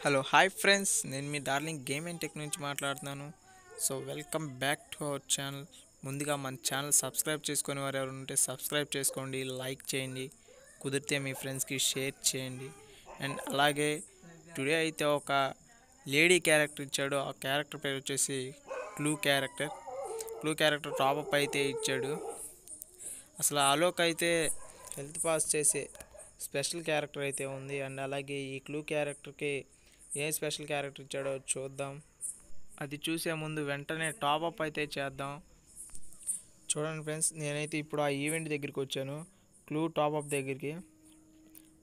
Hello hi friends, నేను మీ darling game and tech నుంచి మాట్లాడుతున్నాను. So welcome back to our channel. ముందుగా మన ఛానల్ సబ్స్క్రైబ్ చేసుకునే వారు ఎవరు ఉంటే సబ్స్క్రైబ్ చేసుకోండి, లైక్ చేయండి, కుదిరితే మీ ఫ్రెండ్స్కి షేర్ చేయండి. అండ్ అలాగే టుడే అయితే ఒక లేడీ క్యారెక్టర్ ఇచ్చాడు. ఆ క్యారెక్టర్ పేరు వచ్చేసి క్లూ క్యారెక్టర్ టాపప్ అయితే ఇచ్చాడు. అసలు ఆలోక్ అయితే హెల్త్ పాస్ చేసే స్పెషల్ క్యారెక్టర్ అయితే ఉంది. అండ్ అలాగే ఈ క్లూ క్యారెక్టర్కి ఏ స్పెషల్ క్యారెక్టర్ ఇచ్చాడో చూద్దాం. అది చూసే ముందు వెంటనే టాపప్ అయితే చేద్దాం. చూడండి ఫ్రెండ్స్, నేనైతే ఇప్పుడు ఆ ఈవెంట్ దగ్గరికి వచ్చాను, క్లూ టాపప్ దగ్గరికి.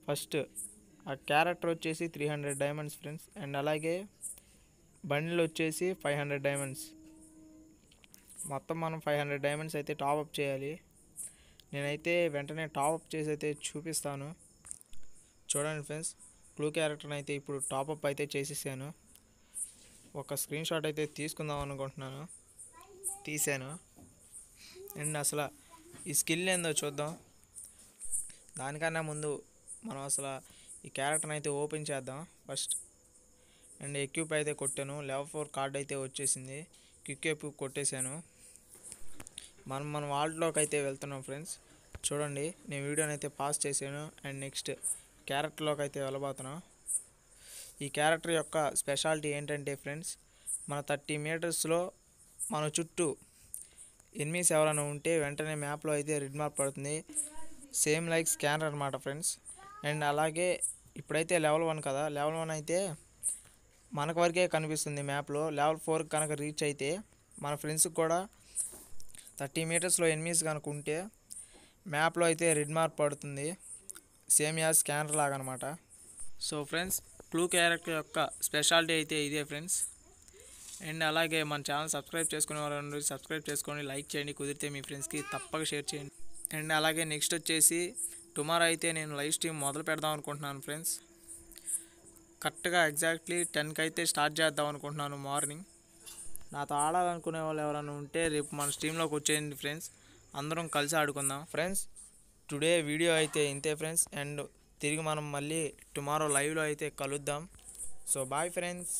ఫస్ట్ ఆ క్యారెక్టర్ వచ్చేసి 300 డైమండ్స్ ఫ్రెండ్స్. అండ్ అలాగే బండిల్ వచ్చేసి 500 డైమండ్స్. మొత్తం మనం 500 డైమండ్స్ అయితే టాపప్ చేయాలి. నేనైతే వెంటనే టాపప్ చేసి అయితే చూపిస్తాను. చూడండి ఫ్రెండ్స్, క్లూ క్యారెక్టర్ని అయితే ఇప్పుడు టాపప్ అయితే చేసేసాను. ఒక స్క్రీన్ షాట్ అయితే తీసుకుందాం అనుకుంటున్నాను, తీసాను. అండ్ అసలు ఈ స్కిల్ ఏందో చూద్దాం. దానికన్నా ముందు మనం అసలు ఈ క్యారెక్టర్ని అయితే ఓపెన్ చేద్దాం ఫస్ట్. అండ్ ఎక్విప్ అయితే కొట్టాను, లెవెల్ 4 కార్డ్ అయితే వచ్చేసింది. క్విక్ ఎక్విప్ కొట్టేశాను. మన వాల్ట్లోకి అయితే వెళ్తున్నాం ఫ్రెండ్స్. చూడండి, నేను వీడియోని అయితే పాస్ చేశాను. అండ్ నెక్స్ట్ క్యారెక్టర్లోకి అయితే వెళ్ళబోతున్నాం. ఈ క్యారెక్టర్ యొక్క స్పెషాలిటీ ఏంటంటే ఫ్రెండ్స్, మన 30 మీటర్స్లో మన చుట్టూ ఎనిమీస్ ఎవరైనా ఉంటే వెంటనే మ్యాప్లో అయితే రెడ్ మార్క్ పడుతుంది. సేమ్ లైక్ స్కానర్ అనమాట ఫ్రెండ్స్. అండ్ అలాగే ఇప్పుడైతే లెవెల్ 1 కదా, లెవెల్ 1 అయితే మనకు వరకే కనిపిస్తుంది మ్యాప్లో. లెవెల్ 4 కనుక రీచ్ అయితే మన ఫ్రెండ్స్కి కూడా 30 మీటర్స్లో ఎనిమీస్ కనుక ఉంటే మ్యాప్లో అయితే రెడ్ మార్క్ పడుతుంది, సేమ్ యాజ్ స్కానర్ లాగా అనమాట. సో ఫ్రెండ్స్, క్లూ క్యారెక్టర్ యొక్క స్పెషాలిటీ అయితే ఇదే ఫ్రెండ్స్. అండ్ అలాగే మన ఛానల్ సబ్స్క్రైబ్ చేసుకునే వాళ్ళు సబ్స్క్రైబ్ చేసుకోండి, లైక్ చేయండి, కుదిరితే మీ ఫ్రెండ్స్కి తప్పక షేర్ చేయండి. అండ్ అలాగే నెక్స్ట్ వచ్చేసి టుమారో అయితే నేను లైవ్ స్ట్రీమ్ మొదలు పెడదాం అనుకుంటున్నాను ఫ్రెండ్స్. కరెక్ట్గా ఎగ్జాక్ట్లీ 10కి అయితే స్టార్ట్ చేద్దాం అనుకుంటున్నాను మార్నింగ్. నాతో ఆడాలనుకునే వాళ్ళు ఎవరైనా ఉంటే రేపు మన స్ట్రీమ్లోకి వచ్చేయండి ఫ్రెండ్స్, అందరం కలిసి ఆడుకుందాం. ఫ్రెండ్స్, టుడే వీడియో అయితే ఇంతే ఫ్రెండ్స్. అండ్ తిరిగి మనం మళ్ళీ టుమారో లైవ్లో అయితే కలుద్దాం. So bye friends.